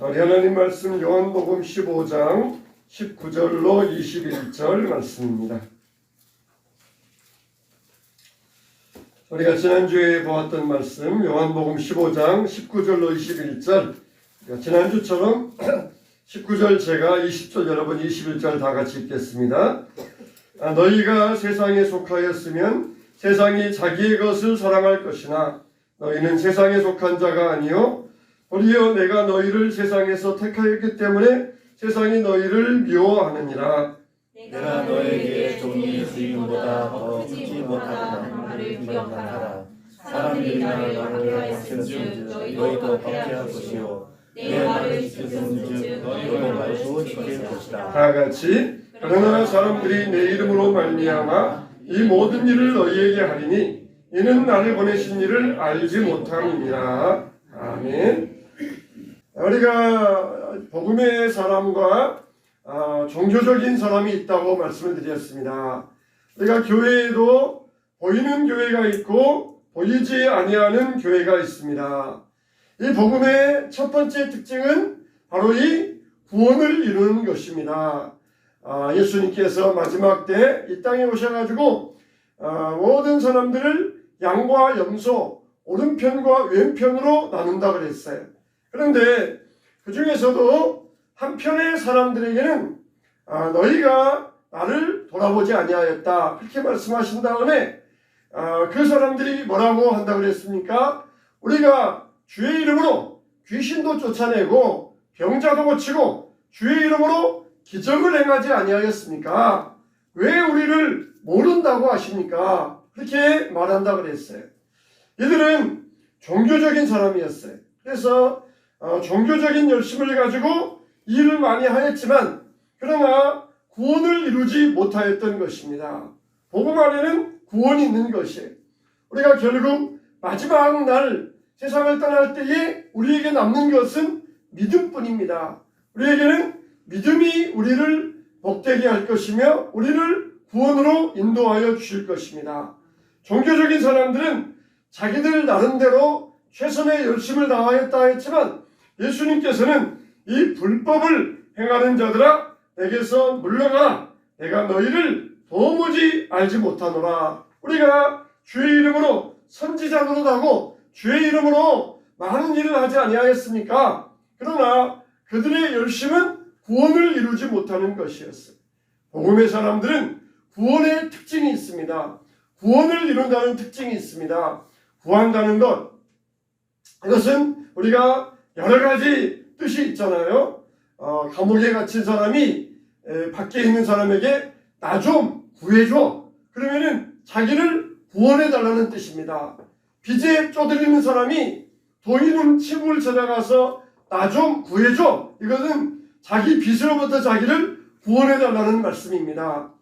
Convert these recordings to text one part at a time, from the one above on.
우리 하나님 말씀 요한복음 15장 19절로 21절 말씀입니다. 우리가 지난주에 보았던 말씀 요한복음 15장 19절로 21절, 지난주처럼 19절 제가 20절 여러분 21절 다 같이 읽겠습니다. 너희가 세상에 속하였으면 세상이 자기의 것을 사랑할 것이나 너희는 세상에 속한 자가 아니요 도리어 내가 너희를 세상에서 택하였기 때문에 세상이 너희를 미워하느니라. 내가 너에게 종이 주인보다 더 크지 못하다는 말을 기억하라. 사람들이 나를 박해하였은즉 너희도 박해할 것이요 내 말을 지켰은즉 너희도 말도 지킬 것이다. 다 같이 그러나 사람들이 내 이름으로 말미암아 이 모든 일을 너희에게 하리니 이는 나를 보내신 이를 알지 못함이니라. 아멘. 우리가 복음의 사람과 종교적인 사람이 있다고 말씀을 드렸습니다. 우리가 교회에도 보이는 교회가 있고 보이지 아니하는 교회가 있습니다. 이 복음의 첫 번째 특징은 바로 이 구원을 이루는 것입니다. 예수님께서 마지막 때 이 땅에 오셔가지고 모든 사람들을 양과 염소, 오른편과 왼편으로 나눈다 그랬어요. 그런데 그 중에서도 한편의 사람들에게는 너희가 나를 돌아보지 아니하였다 그렇게 말씀하신 다음에 그 사람들이 뭐라고 한다고 그랬습니까? 우리가 주의 이름으로 귀신도 쫓아내고 병자도 고치고 주의 이름으로 기적을 행하지 아니하였습니까? 왜 우리를 모른다고 하십니까? 그렇게 말한다 그랬어요. 이들은 종교적인 사람이었어요. 그래서 종교적인 열심을 가지고 일을 많이 하였지만 그러나 구원을 이루지 못하였던 것입니다. 복음 안에는 구원이 있는 것이에요. 우리가 결국 마지막 날 세상을 떠날 때에 우리에게 남는 것은 믿음뿐입니다. 우리에게는 믿음이 우리를 복되게 할 것이며 우리를 구원으로 인도하여 주실 것입니다. 종교적인 사람들은 자기들 나름대로 최선의 열심을 다하였다 했지만 예수님께서는 이 불법을 행하는 자들아 내게서 물러가라. 내가 너희를 도무지 알지 못하노라. 우리가 주의 이름으로 선지자 노릇하고 주의 이름으로 많은 일을 하지 아니하였습니까? 그러나 그들의 열심은 구원을 이루지 못하는 것이었어요. 복음의 사람들은 구원의 특징이 있습니다. 구원을 이룬다는 특징이 있습니다. 구한다는 것, 이것은 우리가 여러 가지 뜻이 있잖아요. 감옥에 갇힌 사람이 밖에 있는 사람에게 나 좀 구해줘. 그러면은 자기를 구원해달라는 뜻입니다. 빚에 쪼들리는 사람이 돈 있는 친구를 찾아가서 나 좀 구해줘. 이것은 자기 빚으로부터 자기를 구원해달라는 말씀입니다.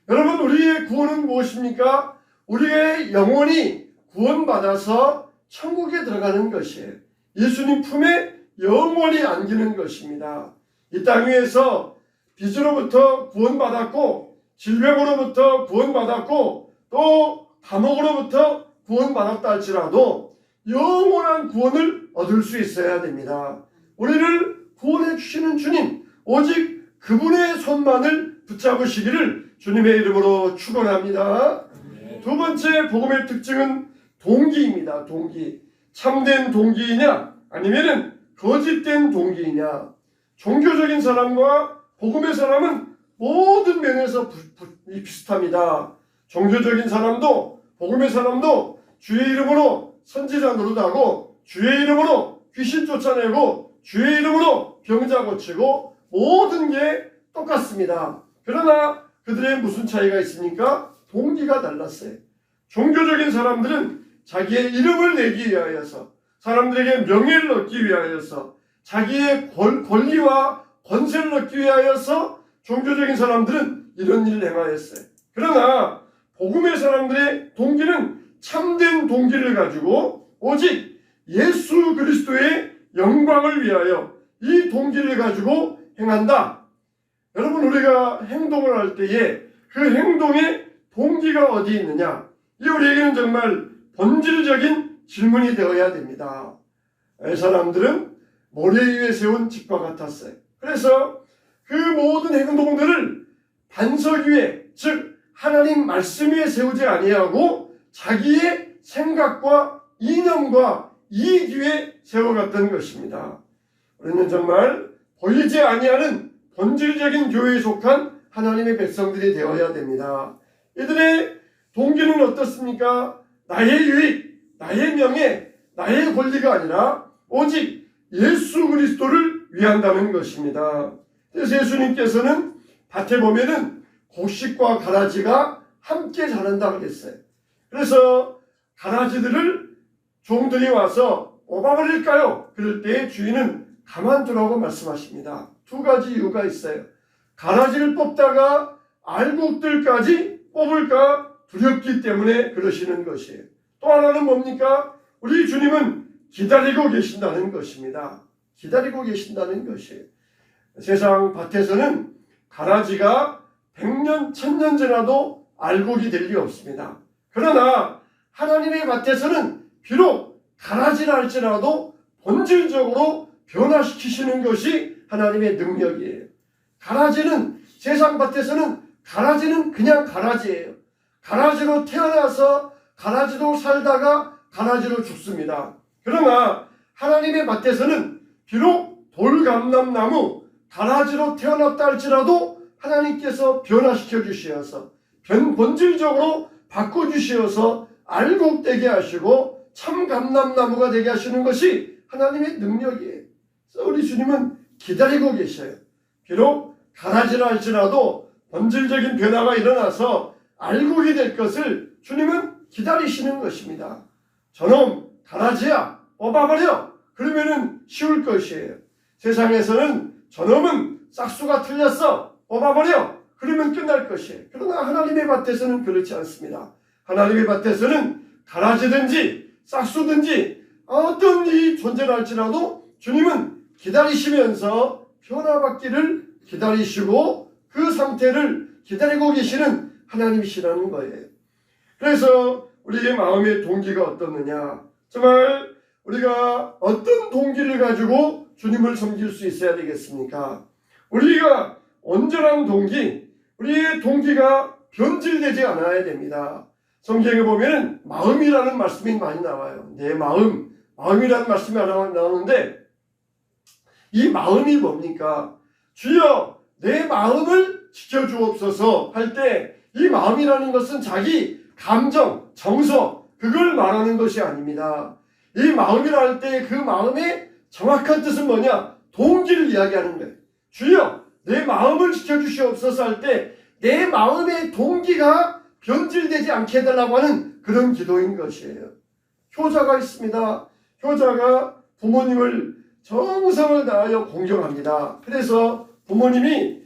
여러분, 우리의 구원은 무엇입니까? 우리의 영혼이 구원받아서 천국에 들어가는 것이에요. 예수님 품에 영원히 안기는 것입니다. 이 땅 위에서 빚으로부터 구원받았고 질병으로부터 구원받았고 또 감옥으로부터 구원받았다 할지라도 영원한 구원을 얻을 수 있어야 됩니다. 우리를 구원해 주시는 주님, 오직 그분의 손만을 붙잡으시기를 주님의 이름으로 축원합니다. 두 번째 복음의 특징은 동기입니다. 동기. 참된 동기이냐 아니면은 거짓된 동기이냐. 종교적인 사람과 복음의 사람은 모든 면에서 비슷합니다. 종교적인 사람도 복음의 사람도 주의 이름으로 선지자 노릇하고 주의 이름으로 귀신 쫓아내고 주의 이름으로 병자 고치고 모든 게 똑같습니다. 그러나 그들의 무슨 차이가 있습니까? 동기가 달랐어요. 종교적인 사람들은 자기의 이름을 내기 위하여서 사람들에게 명예를 얻기 위하여서 자기의 권리와 권세를 얻기 위하여서 종교적인 사람들은 이런 일을 행하였어요. 그러나 복음의 사람들의 동기는 참된 동기를 가지고 오직 예수 그리스도의 영광을 위하여 이 동기를 가지고 행한다. 여러분, 우리가 행동을 할 때에 그 행동의 동기가 어디 있느냐? 이 우리에게는 정말 본질적인 질문이 되어야 됩니다. 사람들은 모래 위에 세운 집과 같았어요. 그래서 그 모든 행동들을 반석 위에, 즉 하나님 말씀 위에 세우지 아니하고 자기의 생각과 이념과 이익 위에 세워갔던 것입니다. 우리는 정말 보이지 아니하는 본질적인 교회에 속한 하나님의 백성들이 되어야 됩니다. 이들의 동기는 어떻습니까? 나의 유익, 나의 명예, 나의 권리가 아니라 오직 예수 그리스도를 위한다는 것입니다. 그래서 예수님께서는 밭에 보면은 곡식과 가라지가 함께 자란다고 그랬어요. 그래서 가라지들을 종들이 와서 뽑아버릴까요? 그럴 때 주인은 가만두라고 말씀하십니다. 두 가지 이유가 있어요. 가라지를 뽑다가 알곡들까지 뽑을까 두렵기 때문에 그러시는 것이에요. 또 하나는 뭡니까? 우리 주님은 기다리고 계신다는 것입니다. 기다리고 계신다는 것이에요. 세상 밭에서는 가라지가 100년, 1000년 지나도 알곡이 될 리 없습니다. 그러나 하나님의 밭에서는 비록 가라지라 할지라도 본질적으로 변화시키시는 것이 하나님의 능력이에요. 가라지는 세상 밭에서는 가라지는 그냥 가라지예요. 가라지로 태어나서 가라지로 살다가 가라지로 죽습니다. 그러나 하나님의 밭에서는 비록 돌감람나무 가라지로 태어났다 할지라도 하나님께서 변화시켜 주시어서 본질적으로 바꿔주시어서 알곡되게 하시고 참 감람나무가 되게 하시는 것이 하나님의 능력이에요. 그래서 우리 주님은 기다리고 계셔요. 비록 가라지라 할지라도 본질적인 변화가 일어나서 알곡이 될 것을 주님은 기다리시는 것입니다. 저놈 가라지야 뽑아버려. 그러면은 쉬울 것이에요. 세상에서는 저놈은 싹수가 틀렸어 뽑아버려. 그러면 끝날 것이에요. 그러나 하나님의 밭에서는 그렇지 않습니다. 하나님의 밭에서는 가라지든지 싹수든지 어떤 일이 존재할지라도 주님은 기다리시면서 변화받기를 기다리시고 그 상태를 기다리고 계시는 하나님이시라는 거예요. 그래서 우리의 마음의 동기가 어떻느냐? 정말 우리가 어떤 동기를 가지고 주님을 섬길 수 있어야 되겠습니까? 우리가 온전한 동기, 우리의 동기가 변질되지 않아야 됩니다. 성경에 보면 마음이라는 말씀이 많이 나와요. 내 마음이라는 말씀이 나오는데 이 마음이 뭡니까? 주여 내 마음을 지켜주옵소서 할 때 이 마음이라는 것은 자기 감정, 정서 그걸 말하는 것이 아닙니다. 이 마음이라 할 때 그 마음의 정확한 뜻은 뭐냐? 동기를 이야기하는 거예요. 주여 내 마음을 지켜주시옵소서 할 때 내 마음의 동기가 변질되지 않게 해달라고 하는 그런 기도인 것이에요. 효자가 있습니다. 효자가 부모님을 정성을 다하여 공경합니다. 그래서 부모님이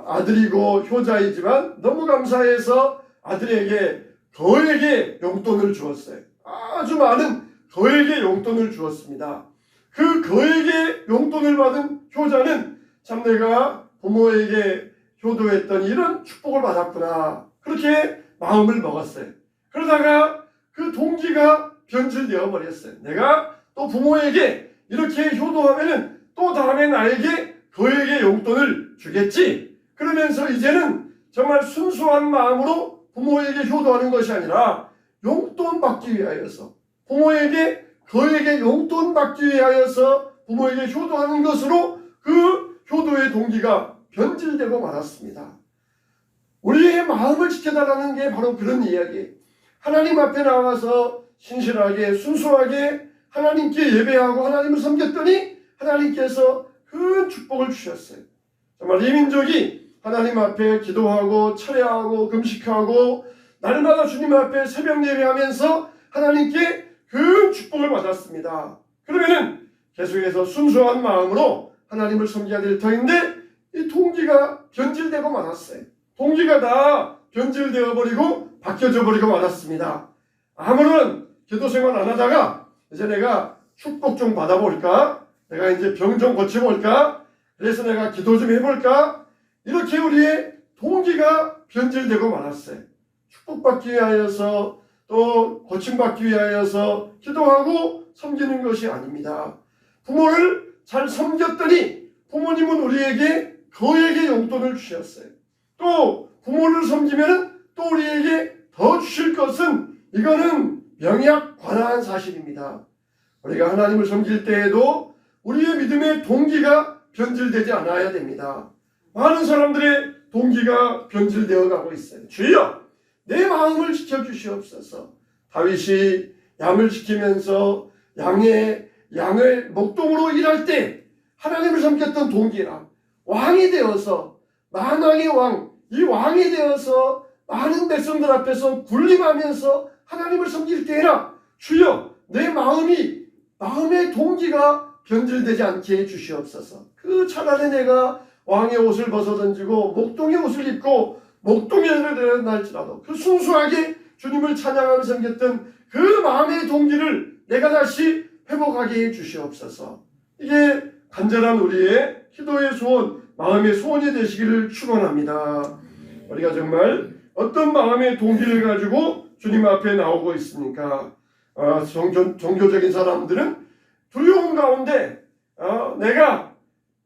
아들이고 효자이지만 너무 감사해서 아들에게 거액의 용돈을 주었어요. 아주 많은 거액의 용돈을 주었습니다. 그 거액의 용돈을 받은 효자는 참 내가 부모에게 효도했더니 이런 축복을 받았구나. 그렇게 마음을 먹었어요. 그러다가 그 동기가 변질되어 버렸어요. 내가 또 부모에게 이렇게 효도하면은 또 다음에 나에게 거액의 용돈을 주겠지. 그러면서 이제는 정말 순수한 마음으로 부모에게 효도하는 것이 아니라 용돈 받기 위하여서 부모에게 거액의 용돈 받기 위하여서 부모에게 효도하는 것으로 그 효도의 동기가 변질되고 말았습니다. 우리의 마음을 지켜달라는 게 바로 그런 이야기예요. 하나님 앞에 나와서 신실하게 순수하게 하나님께 예배하고 하나님을 섬겼더니 하나님께서 큰 축복을 주셨어요. 정말 이 민족이 하나님 앞에 기도하고 철야하고 금식하고 날마다 주님 앞에 새벽 예배하면서 하나님께 큰 축복을 받았습니다. 그러면은 계속해서 순수한 마음으로 하나님을 섬겨야 될 터인데 이 동기가 변질되고 말았어요. 동기가 다 변질되어 버리고 바뀌어져 버리고 말았습니다. 아무런 기도 생활 안 하다가 이제 내가 축복 좀 받아볼까? 내가 이제 병 좀 고쳐볼까? 그래서 내가 기도 좀 해볼까? 이렇게 우리의 동기가 변질되고 말았어요. 축복받기 위하여서 또 고침받기 위하여서 기도하고 섬기는 것이 아닙니다. 부모를 잘 섬겼더니 부모님은 우리에게 거액의 용돈을 주셨어요. 또 부모를 섬기면 또 우리에게 더 주실 것은 이거는 명약관화한 사실입니다. 우리가 하나님을 섬길 때에도 우리의 믿음의 동기가 변질되지 않아야 됩니다. 많은 사람들의 동기가 변질되어 가고 있어요. 주여 내 마음을 지켜주시옵소서. 다윗이 양을 지키면서 양의 목동으로 일할 때 하나님을 섬겼던 동기라 왕이 되어서 만왕의 왕, 이 왕이 되어서 많은 백성들 앞에서 군림하면서 하나님을 섬길 때에나 주여 내 마음의 동기가 변질되지 않게 해주시옵소서. 그 차라리 내가 왕의 옷을 벗어던지고 목동의 옷을 입고 목동에 내려날지라도 그 순수하게 주님을 찬양하며 섬겼던 그 마음의 동기를 내가 다시 회복하게 해주시옵소서. 이게 간절한 우리의 기도의 소원, 마음의 소원이 되시기를 축원합니다. 우리가 정말 어떤 마음의 동기를 가지고 주님 앞에 나오고 있습니까? 종교적인 사람들은 두려움 가운데 내가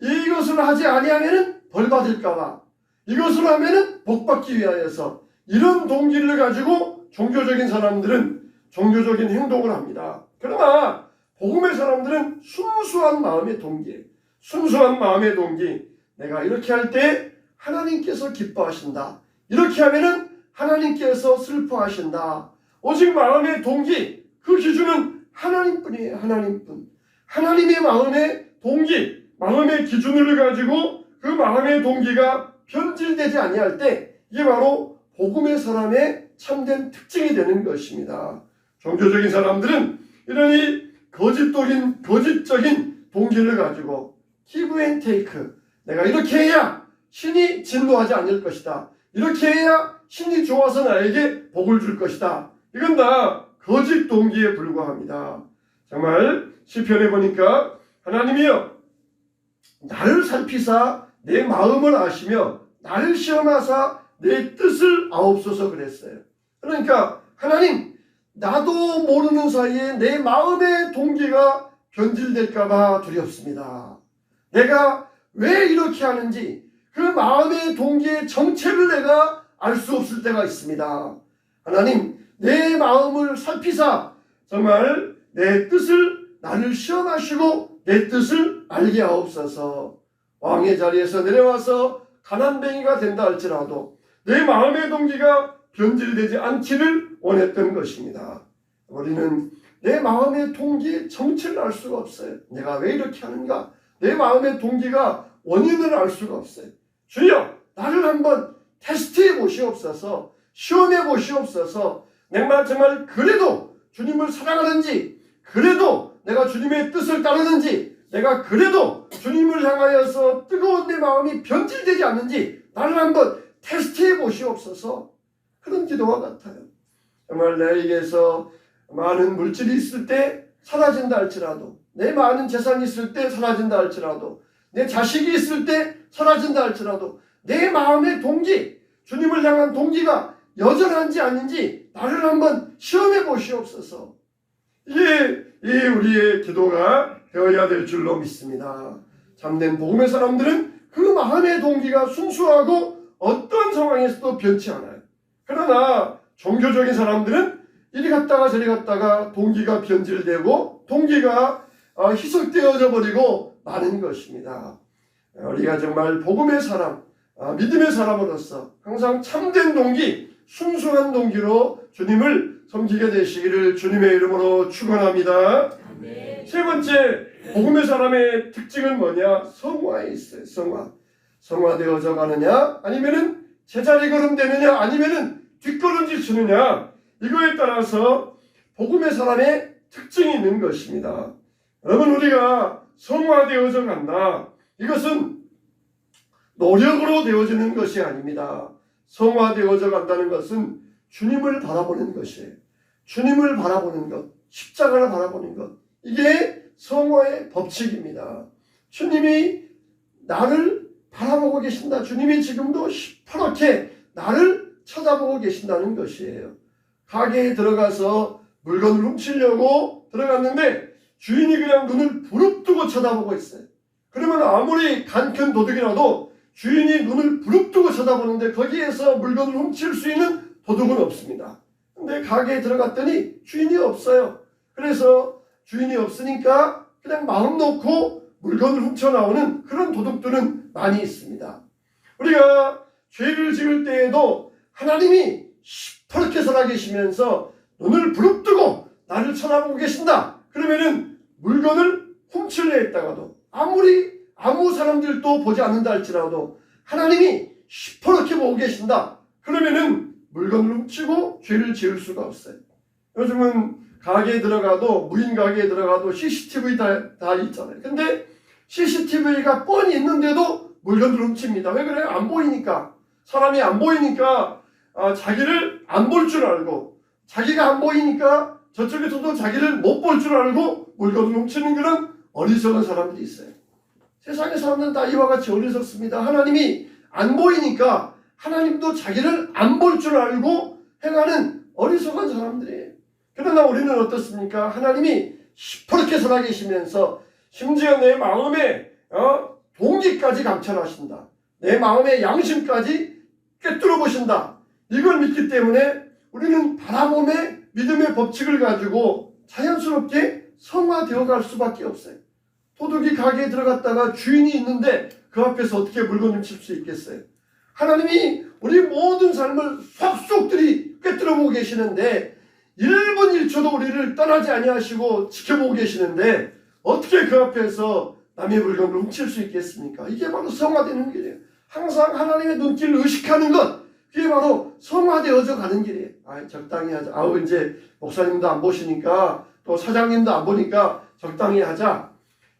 이것을 하지 아니하면 벌 받을까봐, 이것을 하면 복 받기 위하여서 이런 동기를 가지고 종교적인 사람들은 종교적인 행동을 합니다. 그러나 복음의 사람들은 순수한 마음의 동기, 내가 이렇게 할 때 하나님께서 기뻐하신다, 이렇게 하면은 하나님께서 슬퍼하신다. 오직 마음의 동기, 그 기준은 하나님뿐이에요. 하나님뿐. 하나님의 마음의 동기, 마음의 기준을 가지고 그 마음의 동기가 변질되지 아니할 때 이게 바로 복음의 사람의 참된 특징이 되는 것입니다. 종교적인 사람들은 이러니 거짓적인 동기를 가지고 give and take, 내가 이렇게 해야 신이 진노하지 않을 것이다, 이렇게 해야 신이 좋아서 나에게 복을 줄 것이다, 이건 다 거짓 동기에 불과합니다. 정말 시편에 보니까 하나님이여 나를 살피사 내 마음을 아시며 나를 시험하사 내 뜻을 아옵소서 그랬어요. 그러니까 하나님, 나도 모르는 사이에 내 마음의 동기가 변질될까봐 두렵습니다. 내가 왜 이렇게 하는지 그 마음의 동기의 정체를 내가 알 수 없을 때가 있습니다. 하나님, 내 마음을 살피사 정말 내 뜻을 나를 시험하시고 내 뜻을 알게 하옵소서. 왕의 자리에서 내려와서 가난뱅이가 된다 할지라도 내 마음의 동기가 변질되지 않기를 원했던 것입니다. 우리는 내 마음의 동기의 정체를 알 수가 없어요. 내가 왜 이렇게 하는가? 내 마음의 동기가 원인을 알 수가 없어요. 주여, 나를 한번 테스트해 보시옵소서. 시험해 보시옵소서. 내가 정말 그래도 주님을 사랑하는지, 그래도 내가 주님의 뜻을 따르는지, 내가 그래도 주님을 향하여서 뜨거운 내 마음이 변질되지 않는지 나를 한번 테스트해 보시옵소서. 그런 기도와 같아요. 정말 나에게서 많은 물질이 있을 때 사라진다 할지라도, 내 많은 재산이 있을 때 사라진다 할지라도, 내 자식이 있을 때 사라진다 할지라도 내 마음의 동기, 주님을 향한 동기가 여전한지 아닌지 나를 한번 시험해 보시옵소서. 이게 우리의 기도가 되어야 될 줄로 믿습니다. 참된 복음의 사람들은 그 마음의 동기가 순수하고 어떤 상황에서도 변치 않아요. 그러나 종교적인 사람들은 이리 갔다가 저리 갔다가 동기가 변질되고 동기가 희석되어져 버리고 마는 것입니다. 우리가 정말 복음의 사람, 믿음의 사람으로서 항상 참된 동기, 순수한 동기로 주님을 섬기게 되시기를 주님의 이름으로 축원합니다. 세 번째, 복음의 사람의 특징은 뭐냐? 성화에 있어요. 성화되어져 가느냐, 아니면은 제자리 걸음 되느냐, 아니면은 뒷걸음질 치느냐, 이거에 따라서 복음의 사람의 특징이 있는 것입니다. 여러분, 우리가 성화되어져 간다, 이것은 노력으로 되어지는 것이 아닙니다. 성화되어져 간다는 것은 주님을 바라보는 것이에요. 주님을 바라보는 것, 십자가를 바라보는 것, 이게 성화의 법칙입니다. 주님이 나를 바라보고 계신다. 주님이 지금도 시퍼렇게 나를 쳐다보고 계신다는 것이에요. 가게에 들어가서 물건을 훔치려고 들어갔는데 주인이 그냥 눈을 부릅뜨고 쳐다보고 있어요. 그러면 아무리 간큰 도둑이라도 주인이 눈을 부릅뜨고 쳐다보는데 거기에서 물건을 훔칠 수 있는 도둑은 없습니다. 근데 가게에 들어갔더니 주인이 없어요. 그래서 주인이 없으니까 그냥 마음 놓고 물건을 훔쳐 나오는 그런 도둑들은 많이 있습니다. 우리가 죄를 지을 때에도 하나님이 시퍼렇게 살아계시면서 눈을 부릅뜨고 나를 쳐다보고 계신다. 그러면은 물건을 훔치려 했다가도 아무 사람들도 보지 않는다 할지라도 하나님이 시퍼렇게 보고 계신다. 그러면은 물건을 훔치고 죄를 지을 수가 없어요. 요즘은 가게에 들어가도 무인 가게에 들어가도 CCTV 다 있잖아요. 근데 CCTV가 뻔히 있는데도 물건을 훔칩니다. 왜 그래요? 안 보이니까. 사람이 안 보이니까 자기를 안 볼 줄 알고 자기가 안 보이니까 저쪽에서도 자기를 못 볼 줄 알고 물건을 훔치는 그런 어리석은 사람들이 있어요. 세상의 사람들은 다 이와 같이 어리석습니다. 하나님이 안 보이니까 하나님도 자기를 안 볼 줄 알고 행하는 어리석은 사람들이에요. 그러나 우리는 어떻습니까? 하나님이 시퍼렇게 살아계시면서 심지어 내 마음에 동기까지 감찰하신다. 내 마음의 양심까지 꿰뚫어 보신다. 이걸 믿기 때문에 우리는 바라봄의 믿음의 법칙을 가지고 자연스럽게 성화되어 갈 수밖에 없어요. 도둑이 가게에 들어갔다가 주인이 있는데 그 앞에서 어떻게 물건을 칠 수 있겠어요? 하나님이 우리 모든 삶을 속속들이 꿰뚫어 보고 계시는데 1분 1초도 우리를 떠나지 아니하시고 지켜보고 계시는데 어떻게 그 앞에서 남의 물건을 훔칠 수 있겠습니까? 이게 바로 성화되는 길이에요. 항상 하나님의 눈길을 의식하는 것, 그게 바로 성화되어져 가는 길이에요. 적당히 하자. 이제 목사님도 안 보시니까 또 사장님도 안 보니까 적당히 하자.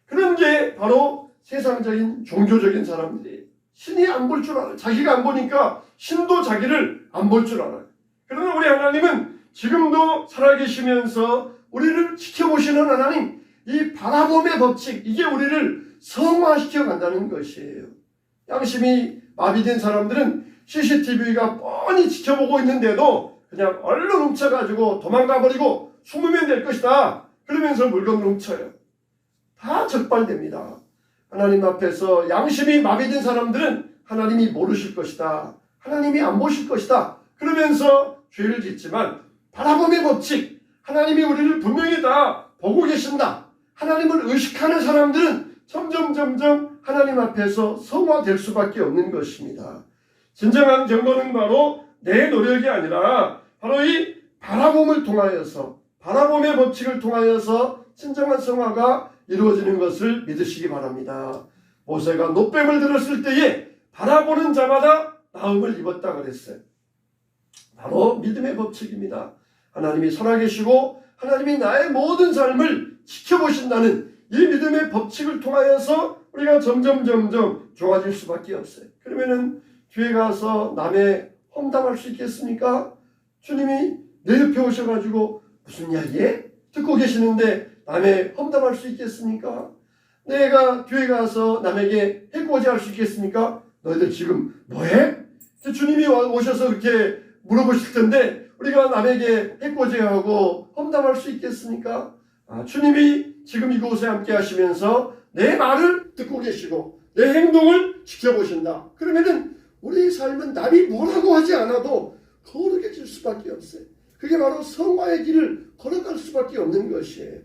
그런 게 바로 세상적인 종교적인 사람들이에요. 신이 안 볼 줄 알아요. 자기가 안 보니까 신도 자기를 안 볼 줄 알아요. 그러나 우리 하나님은 지금도 살아계시면서 우리를 지켜보시는 하나님, 이 바라봄의 법칙, 이게 우리를 성화시켜 간다는 것이에요. 양심이 마비된 사람들은 CCTV가 뻔히 지켜보고 있는데도 그냥 얼른 훔쳐가지고 도망가버리고 숨으면 될 것이다. 그러면서 물건을 훔쳐요. 다 적발됩니다. 하나님 앞에서 양심이 마비된 사람들은 하나님이 모르실 것이다. 하나님이 안 보실 것이다. 그러면서 죄를 짓지만 바라봄의 법칙, 하나님이 우리를 분명히 다 보고 계신다. 하나님을 의식하는 사람들은 점점 하나님 앞에서 성화될 수밖에 없는 것입니다. 진정한 경건은 바로 내 노력이 아니라 바로 이 바라봄을 통하여서 바라봄의 법칙을 통하여서 진정한 성화가 이루어지는 것을 믿으시기 바랍니다. 모세가 노뱀을 들었을 때에 바라보는 자마다 나음을 입었다 그랬어요. 바로 믿음의 법칙입니다. 하나님이 살아계시고 하나님이 나의 모든 삶을 지켜보신다는 이 믿음의 법칙을 통하여서 우리가 점점 좋아질 수밖에 없어요. 그러면은 뒤에 가서 남의 험담할 수 있겠습니까? 주님이 내 옆에 오셔가지고 무슨 이야기해? 듣고 계시는데 남의 험담할 수 있겠습니까? 내가 뒤에 가서 남에게 해코지할 수 있겠습니까? 너희들 지금 뭐해? 주님이 오셔서 그렇게 물어보실 텐데 우리가 남에게 해코지하고 험담할 수 있겠습니까? 주님이 지금 이곳에 함께 하시면서 내 말을 듣고 계시고 내 행동을 지켜보신다. 그러면은 우리 삶은 남이 뭐라고 하지 않아도 거룩해질 수밖에 없어요. 그게 바로 성화의 길을 걸어갈 수밖에 없는 것이에요.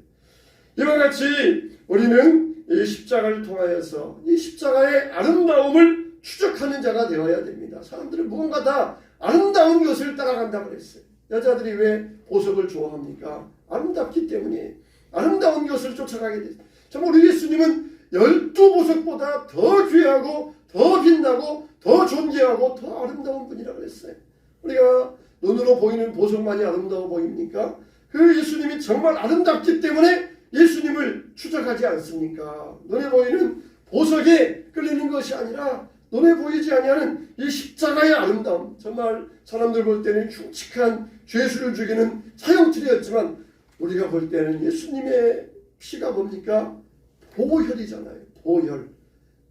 이와 같이 우리는 이 십자가를 통하여서 이 십자가의 아름다움을 추적하는 자가 되어야 됩니다. 사람들은 무언가 다 아름다운 것을 따라간다고 그랬어요. 여자들이 왜 보석을 좋아합니까? 아름답기 때문에 아름다운 것을 쫓아가게 됐어요. 정말 우리 예수님은 12보석보다 더 귀하고 더 빛나고 더 존귀하고 더 아름다운 분이라고 했어요. 우리가 눈으로 보이는 보석만이 아름다워 보입니까? 그 예수님이 정말 아름답기 때문에 예수님을 추적하지 않습니까? 눈에 보이는 보석에 끌리는 것이 아니라 눈에 보이지 아니하는 이 십자가의 아름다움, 정말 사람들 볼 때는 흉측한 죄수를 죽이는 사형틀이었지만 우리가 볼 때는 예수님의 피가 뭡니까? 보혈이잖아요. 보혈.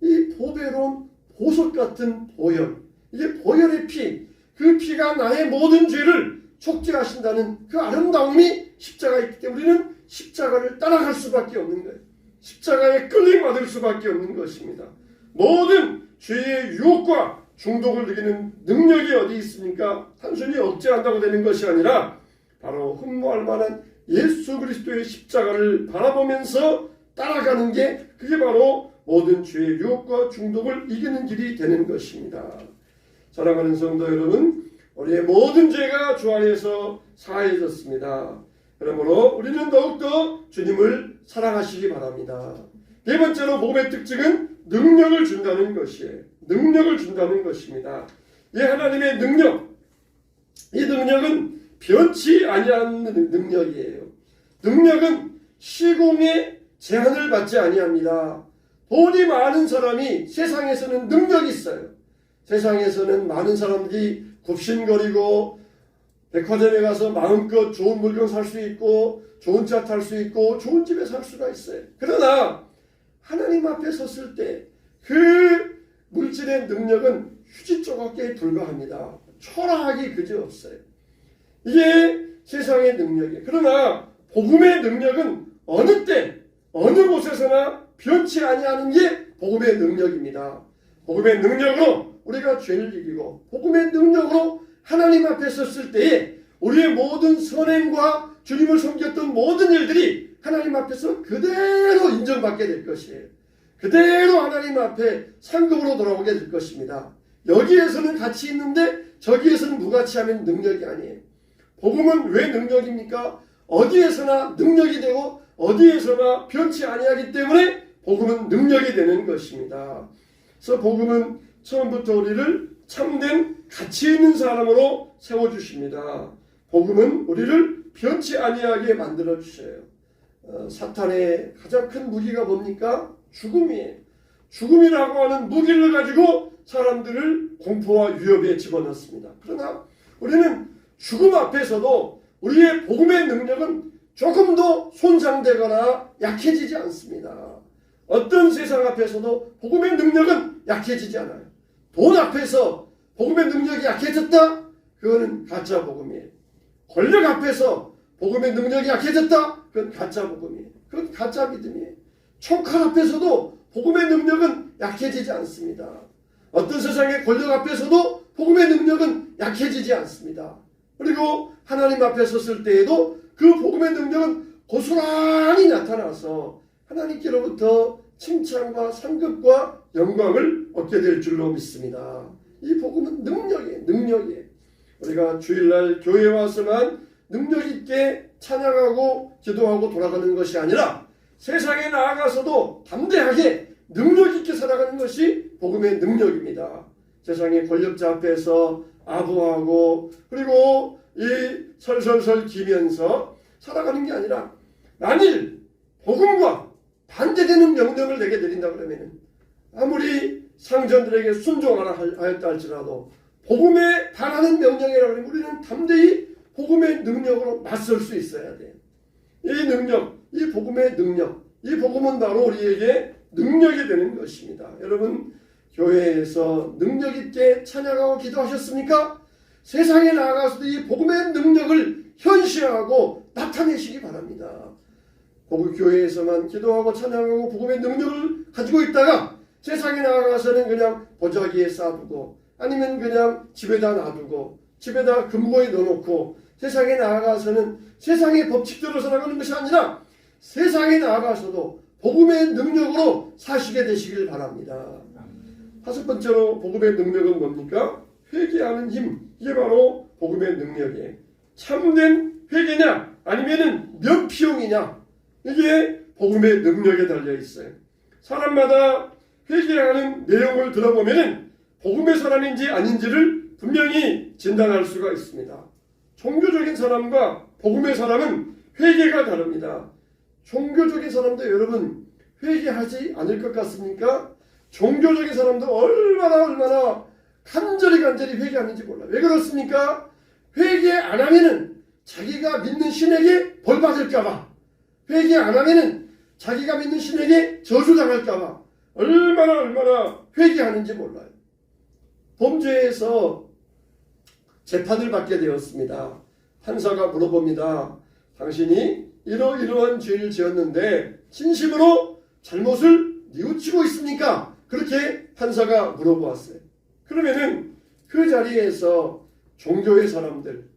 이 보배로운 보석 같은 보혈. 이게 보혈의 피. 그 피가 나의 모든 죄를 속죄하신다는 그 아름다움이 십자가에 있기 때문에 우리는 십자가를 따라갈 수밖에 없는 거예요. 십자가에 끌림받을 수밖에 없는 것입니다. 모든 죄의 유혹과 중독을 이기는 능력이 어디 있습니까? 단순히 억제한다고 되는 것이 아니라 바로 흠모할 만한 예수 그리스도의 십자가를 바라보면서 따라가는 게 그게 바로 모든 죄의 유혹과 중독을 이기는 길이 되는 것입니다. 사랑하는 성도 여러분, 우리의 모든 죄가 주 안에서 사해졌습니다. 그러므로 우리는 더욱더 주님을 사랑하시기 바랍니다. 네 번째로 복음의 특징은 능력을 준다는 것이에요. 능력을 준다는 것입니다. 이 하나님의 능력, 이 능력은 변치 아니하는 능력이에요. 능력은 시공의 제한을 받지 아니합니다. 돈이 많은 사람이 세상에서는 능력이 있어요. 세상에서는 많은 사람들이 굽신거리고 백화점에 가서 마음껏 좋은 물건 살 수 있고 좋은 차 탈 수 있고 좋은 집에 살 수가 있어요. 그러나 하나님 앞에 섰을 때 그 물질의 능력은 휴지 조각에 불과합니다. 초라하기 그지없어요. 이게 세상의 능력이에요. 그러나 복음의 능력은 어느 때 어느 곳에서나 변치 아니하는 게 복음의 능력입니다. 복음의 능력으로 우리가 죄를 이기고 복음의 능력으로 하나님 앞에 섰을 때에 우리의 모든 선행과 주님을 섬겼던 모든 일들이 하나님 앞에서 그대로 인정받게 될 것이에요. 그대로 하나님 앞에 상급으로 돌아오게 될 것입니다. 여기에서는 가치 있는데 저기에서는 무가치하면 능력이 아니에요. 복음은 왜 능력입니까? 어디에서나 능력이 되고 어디에서나 변치 아니하기 때문에 복음은 능력이 되는 것입니다. 그래서 복음은 처음부터 우리를 참된 가치 있는 사람으로 세워주십니다. 복음은 우리를 변치 아니하게 만들어 주셔요. 사탄의 가장 큰 무기가 뭡니까? 죽음이에요. 죽음이라고 하는 무기를 가지고 사람들을 공포와 위협에 집어넣습니다. 그러나 우리는 죽음 앞에서도 우리의 복음의 능력은 조금도 손상되거나 약해지지 않습니다. 어떤 세상 앞에서도 복음의 능력은 약해지지 않아요. 돈 앞에서 복음의 능력이 약해졌다? 그거는 가짜 복음이에요. 권력 앞에서 복음의 능력이 약해졌다? 그건 가짜 복음이에요. 그건 가짜 믿음이에요. 총칼 앞에서도 복음의 능력은 약해지지 않습니다. 어떤 세상의 권력 앞에서도 복음의 능력은 약해지지 않습니다. 그리고 하나님 앞에 섰을 때에도 그 복음의 능력은 고스란히 나타나서 하나님께로부터 칭찬과 상급과 영광을 얻게 될 줄로 믿습니다. 이 복음은 능력이에요. 우리가 주일날 교회에 와서만 능력 있게 찬양하고 기도하고 돌아가는 것이 아니라 세상에 나아가서도 담대하게 능력 있게 살아가는 것이 복음의 능력입니다. 세상의 권력자 앞에서 아부하고 그리고 이 설설설 기면서 살아가는 게 아니라 만일 복음과 반대되는 명령을 내게 내린다 그러면 아무리 상전들에게 순종하라 하였다 할지라도 복음에 반하는 명령이라고 하면 우리는 담대히 복음의 능력으로 맞설 수 있어야 돼요. 이 능력, 이 복음의 능력, 이 복음은 바로 우리에게 능력이 되는 것입니다. 여러분 교회에서 능력 있게 찬양하고 기도하셨습니까? 세상에 나아가서도 이 복음의 능력을 현시하고 나타내시기 바랍니다. 교회에서만 기도하고 찬양하고 복음의 능력을 가지고 있다가 세상에 나아가서는 그냥 보자기에 쌓아두고 아니면 그냥 집에다 놔두고 집에다 금고에 넣어놓고 세상에 나아가서는 세상의 법칙대로 살아가는 것이 아니라 세상에 나아가서도 복음의 능력으로 사시게 되시길 바랍니다. 다섯 번째로 복음의 능력은 뭡니까? 회개하는 힘. 이게 바로 복음의 능력이에요. 참된 회개냐 아니면은 면피용이냐 이게 복음의 능력에 달려 있어요. 사람마다 회개하는 내용을 들어보면은 복음의 사람인지 아닌지를 분명히 진단할 수가 있습니다. 종교적인 사람과 복음의 사람은 회개가 다릅니다. 종교적인 사람도 여러분 회개하지 않을 것 같습니까? 종교적인 사람도 얼마나 간절히 회개하는지 몰라요. 왜 그렇습니까? 회개 안 하면은 자기가 믿는 신에게 벌 받을까봐, 회개 안 하면은 자기가 믿는 신에게 저주당할까봐 얼마나 회개하는지 몰라요. 범죄에서 재판을 받게 되었습니다. 판사가 물어봅니다. 당신이 이러이러한 죄를 지었는데 진심으로 잘못을 뉘우치고 있습니까? 그렇게 판사가 물어보았어요. 그러면은 그 자리에서 종교의 사람들,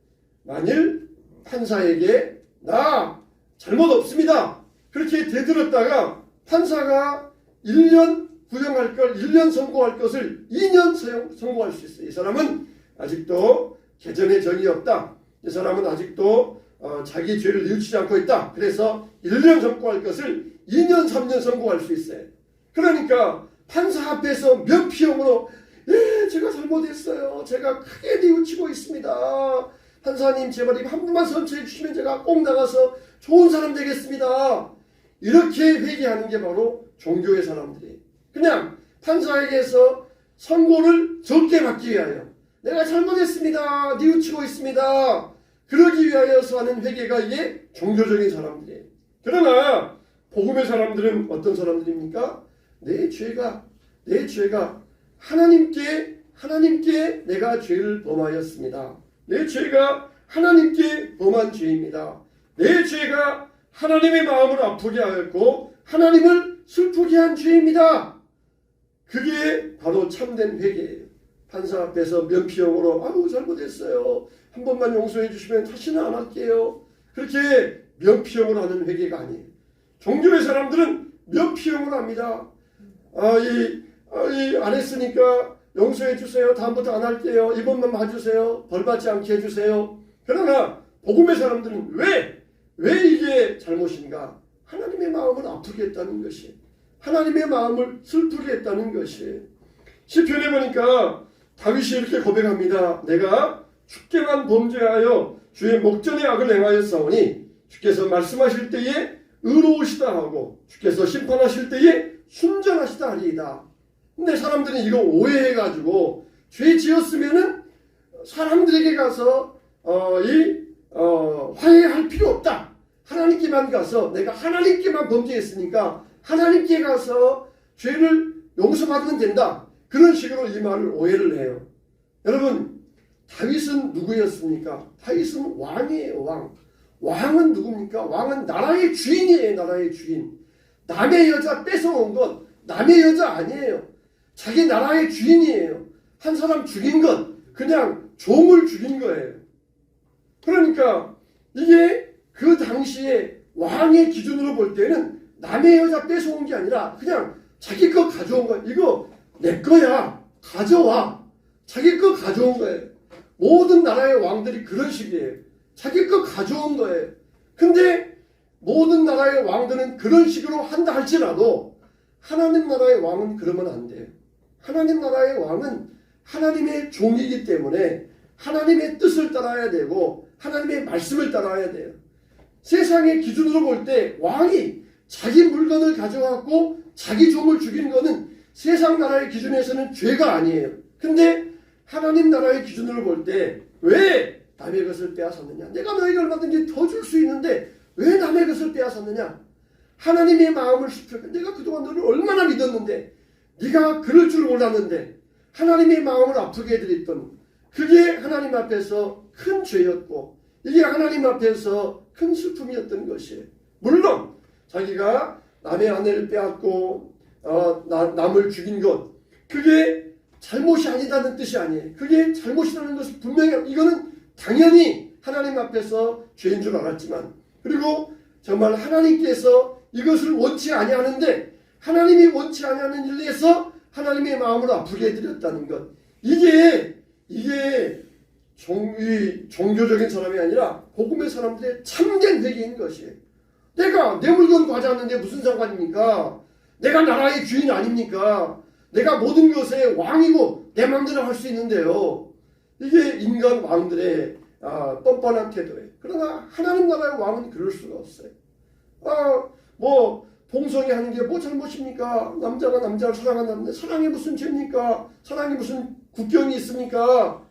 만일 판사에게 나 잘못 없습니다, 그렇게 대들었다가 판사가 1년 구형할 걸 1년 선고할 것을 2년 선고할 수 있어요. 이 사람은 아직도 개전의 정이 없다. 이 사람은 아직도 자기 죄를 뉘우치지 않고 있다. 그래서 1년 선고할 것을 2년 3년 선고할 수 있어요. 그러니까 판사 앞에서 면피용으로 제가 잘못했어요. 제가 크게 뉘우치고 있습니다. 판사님 제발 이거 한 번만 선처해 주시면 제가 꼭 나가서 좋은 사람 되겠습니다. 이렇게 회개하는 게 바로 종교의 사람들이에요. 그냥 판사에게서 선고를 적게 받기 위하여 내가 잘못했습니다. 뉘우치고 있습니다. 그러기 위하여서 하는 회개가 이게 종교적인 사람들이에요. 그러나 복음의 사람들은 어떤 사람들입니까? 내 죄가 하나님께 내가 죄를 범하였습니다. 내 죄가 하나님께 범한 죄입니다. 내 죄가 하나님의 마음을 아프게 하였고 하나님을 슬프게 한 죄입니다. 그게 바로 참된 회개예요. 판사 앞에서 면피용으로 아유 잘못했어요. 한 번만 용서해 주시면 다시는 안 할게요. 그렇게 면피용으로 하는 회개가 아니에요. 종교의 사람들은 면피용으로 합니다. 안 했으니까 용서해 주세요. 다음부터 안 할게요. 이번만 봐주세요. 벌받지 않게 해주세요. 그러나 복음의 사람들은 왜 이게 잘못인가? 하나님의 마음을 아프게 했다는 것이, 하나님의 마음을 슬프게 했다는 것이. 시편에 보니까 다윗이 이렇게 고백합니다. 내가 주께만 범죄하여 주의 목전에 악을 행하였사오니 주께서 말씀하실 때에 의로우시다 하고 주께서 심판하실 때에 순전하시다 하리이다. 근데 사람들은 이거 오해해가지고 죄 지었으면은 사람들에게 가서 화해할 필요 없다. 하나님께만 가서 내가 하나님께만 범죄했으니까 하나님께 가서 죄를 용서받으면 된다. 그런 식으로 이 말을 오해를 해요. 여러분, 다윗은 누구였습니까? 다윗은 왕이에요. 왕은 누굽니까? 왕은 나라의 주인이에요. 나라의 주인. 남의 여자 뺏어온 건 남의 여자 아니에요. 자기 나라의 주인이에요. 한 사람 죽인 건 그냥 종을 죽인 거예요. 그러니까 이게 그 당시에 왕의 기준으로 볼 때는 남의 여자 뺏어온 게 아니라 그냥 자기 거 가져온 거야. 이거 내 거야. 가져와. 자기 거 가져온 거예요. 모든 나라의 왕들이 그런 식이에요. 자기 거 가져온 거예요. 근데 모든 나라의 왕들은 그런 식으로 한다 할지라도 하나님 나라의 왕은 그러면 안 돼요. 하나님 나라의 왕은 하나님의 종이기 때문에 하나님의 뜻을 따라야 되고 하나님의 말씀을 따라야 돼요. 세상의 기준으로 볼 때 왕이 자기 물건을 가져왔고 자기 종을 죽인 거는 세상 나라의 기준에서는 죄가 아니에요. 근데 하나님 나라의 기준으로 볼 때 왜 남의 것을 빼앗았느냐? 내가 너에게 얼마든지 더 줄 수 있는데 왜 남의 것을 빼앗았느냐? 하나님의 마음을 sup혀. 내가 그동안 너를 얼마나 믿었는데 네가 그럴 줄 몰랐는데 하나님의 마음을 아프게 해드렸던 그게 하나님 앞에서 큰 죄였고 이게 하나님 앞에서 큰 슬픔이었던 것이에요. 물론 자기가 남의 아내를 빼앗고 남을 죽인 것 그게 잘못이 아니다는 뜻이 아니에요. 그게 잘못이라는 것은 분명히 이거는 당연히 하나님 앞에서 죄인 줄 알았지만 그리고 정말 하나님께서 이것을 원치 아니하는데 하나님이 원치 아니하는 일에서 하나님의 마음을 아프게 해드렸다는 것 이게 종교적인 사람이 아니라 복음의 사람들의 참된 회개인 것이에요. 내가 내 물건 가져왔는데 무슨 상관입니까? 내가 나라의 주인 아닙니까? 내가 모든 것의 왕이고 내 마음대로 할 수 있는데요. 이게 인간 왕들의 뻔뻔한 태도예요. 그러나 하나님 나라의 왕은 그럴 수가 없어요. 동성애 하는 게 뭐 잘못입니까? 남자가 남자를 사랑한다는데 사랑이 무슨 죄입니까? 사랑이 무슨 국경이 있습니까?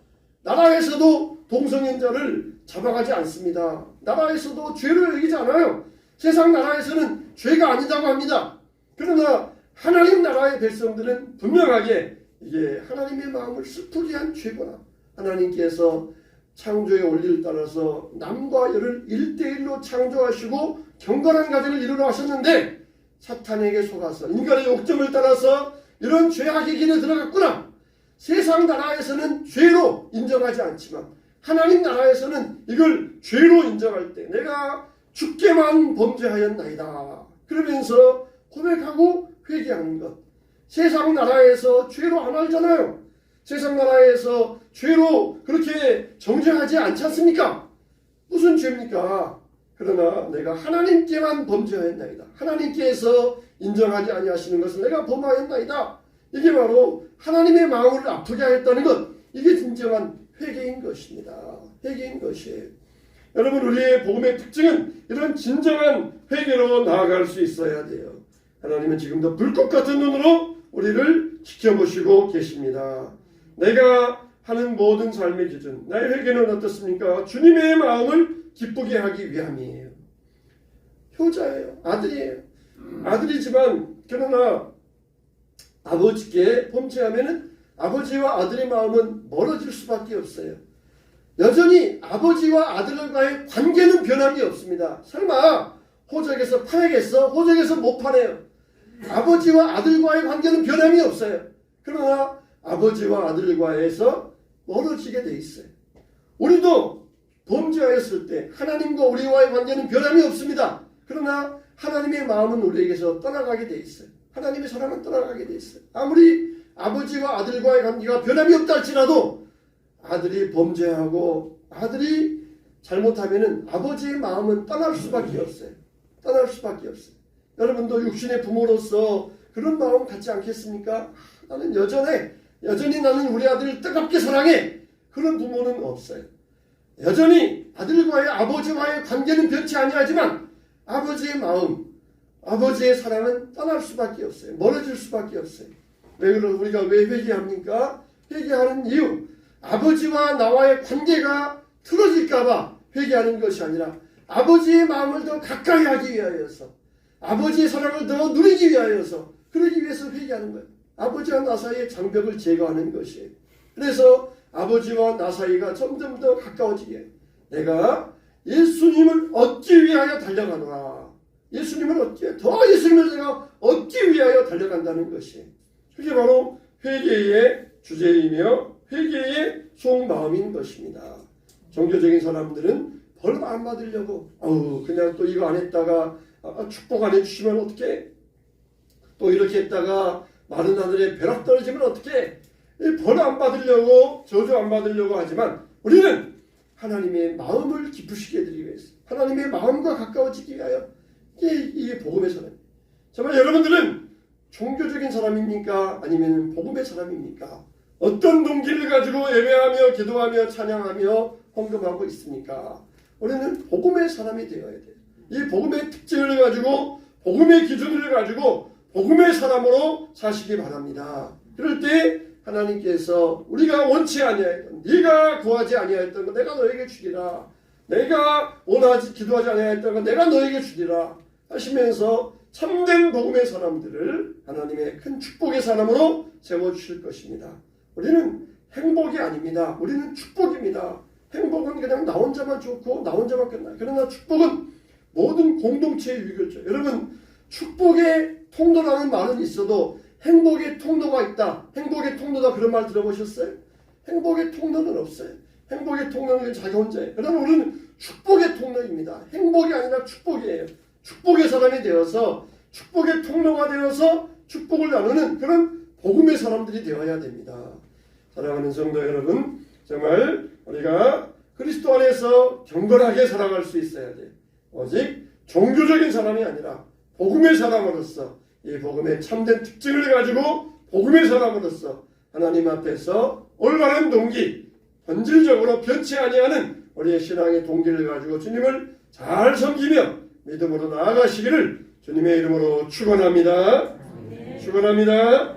나라에서도 동성애자를 잡아가지 않습니다. 나라에서도 죄를 여기지 않아요. 세상 나라에서는 죄가 아니다고 합니다. 그러나 하나님 나라의 백성들은 분명하게 이게 하나님의 마음을 슬프게 한 죄구나. 하나님께서 창조의 원리를 따라서 남과 여를 1대1로 창조하시고 경건한 가정을 이루려 하셨는데 사탄에게 속아서 인간의 욕정을 따라서 이런 죄악의 길에 들어갔구나. 세상 나라에서는 죄로 인정하지 않지만 하나님 나라에서는 이걸 죄로 인정할 때 내가 죽게만 범죄하였나이다. 그러면서 고백하고 회개하는 것. 세상 나라에서 죄로 안 알잖아요. 세상 나라에서 죄로 그렇게 정죄하지 않지 않습니까? 무슨 죄입니까? 그러나 내가 하나님께만 범죄하였나이다. 하나님께서 인정하지 아니하시는 것을 내가 범하였나이다. 이게 바로 하나님의 마음을 아프게 하였다는 것. 이게 진정한 회개인 것입니다. 회개인 것이에요. 여러분, 우리의 복음의 특징은 이런 진정한 회개로 나아갈 수 있어야 돼요. 하나님은 지금도 불꽃 같은 눈으로 우리를 지켜보시고 계십니다. 내가 하는 모든 삶의 기준, 나의 회개는 어떻습니까? 주님의 마음을 기쁘게 하기 위함이에요. 효자예요. 아들이에요. 아들이지만 그러나 아버지께 범죄하면은 아버지와 아들의 마음은 멀어질 수밖에 없어요. 여전히 아버지와 아들과의 관계는 변함이 없습니다. 설마 호적에서 파야겠어? 호적에서 못 파네요. 아버지와 아들과의 관계는 변함이 없어요. 그러나 아버지와 아들과에서 멀어지게 돼 있어요. 우리도 범죄하였을 때 하나님과 우리와의 관계는 변함이 없습니다. 그러나 하나님의 마음은 우리에게서 떠나가게 돼 있어요. 하나님의 사랑은 떠나가게 돼 있어요. 아무리 아버지와 아들과의 관계가 변함이 없다 할지라도 아들이 범죄하고 아들이 잘못하면은 아버지의 마음은 떠날 수밖에 없어요. 떠날 수밖에 없어요. 여러분도 육신의 부모로서 그런 마음 갖지 않겠습니까? 나는 여전히 나는 우리 아들을 뜨겁게 사랑해. 그런 부모는 없어요. 여전히 아들과의 아버지와의 관계는 변치 아니하지만 아버지의 마음, 아버지의 사랑은 떠날 수밖에 없어요. 멀어질 수밖에 없어요. 우리가 왜 회개합니까? 회개하는 이유, 아버지와 나와의 관계가 틀어질까봐 회개하는 것이 아니라 아버지의 마음을 더 가까이 하기 위하여서, 아버지의 사랑을 더 누리기 위하여서, 그러기 위해서 회개하는 거예요. 아버지와 나 사이의 장벽을 제거하는 것이에요. 그래서 아버지와 나 사이가 점점 더 가까워지게, 내가 예수님을 얻기 위하여 달려가노라. 예수님을 내가 얻기 위하여 달려간다는 것이에요. 그게 바로 회개의 주제이며 회개의 속마음인 것입니다. 종교적인 사람들은 벌 안 받으려고 그냥 또 이거 안 했다가 축복 안 해주시면 어떡해? 또 이렇게 했다가 마른 하늘에 벼락 떨어지면 어떡해? 벌 안 받으려고 저주 안 받으려고 하지만 우리는 하나님의 마음을 기쁘시게 해드리기 위해서, 하나님의 마음과 가까워지기 위하여, 이게 복음의 사람. 정말 여러분들은 종교적인 사람입니까? 아니면 복음의 사람입니까? 어떤 동기를 가지고 예배하며 기도하며 찬양하며 헌금하고 있습니까? 우리는 복음의 사람이 되어야 돼요. 이 복음의 특징을 가지고, 복음의 기준을 가지고 복음의 사람으로 사시기 바랍니다. 그럴 때 하나님께서 우리가 원치 아니하였던, 네가 구하지 아니하였던 것 내가 너에게 주리라, 내가 원하지 기도하지 아니하였던 것 내가 너에게 주리라 하시면서 참된 복음의 사람들을 하나님의 큰 축복의 사람으로 세워주실 것입니다. 우리는 행복이 아닙니다. 우리는 축복입니다. 행복은 그냥 나 혼자만 좋고 나 혼자만 끝나요. 그러나 축복은 모든 공동체의 유익이죠. 여러분, 축복의 통로라는 말은 있어도 행복의 통로가 있다, 행복의 통로다, 그런 말 들어보셨어요? 행복의 통로는 없어요. 행복의 통로는 자기 혼자예요. 그러나 우리는 축복의 통로입니다. 행복이 아니라 축복이에요. 축복의 사람이 되어서, 축복의 통로가 되어서 축복을 나누는 그런 복음의 사람들이 되어야 됩니다. 사랑하는 성도 여러분, 정말 우리가 그리스도 안에서 경건하게 살아갈 수 있어야 돼요. 오직 종교적인 사람이 아니라 복음의 사람으로서, 이 복음의 참된 특징을 가지고 복음의 사람으로서 하나님 앞에서 올바른 동기, 본질적으로 변치 아니하는 우리의 신앙의 동기를 가지고 주님을 잘 섬기며 믿음으로 나아가시기를 주님의 이름으로 축원합니다. 축원합니다.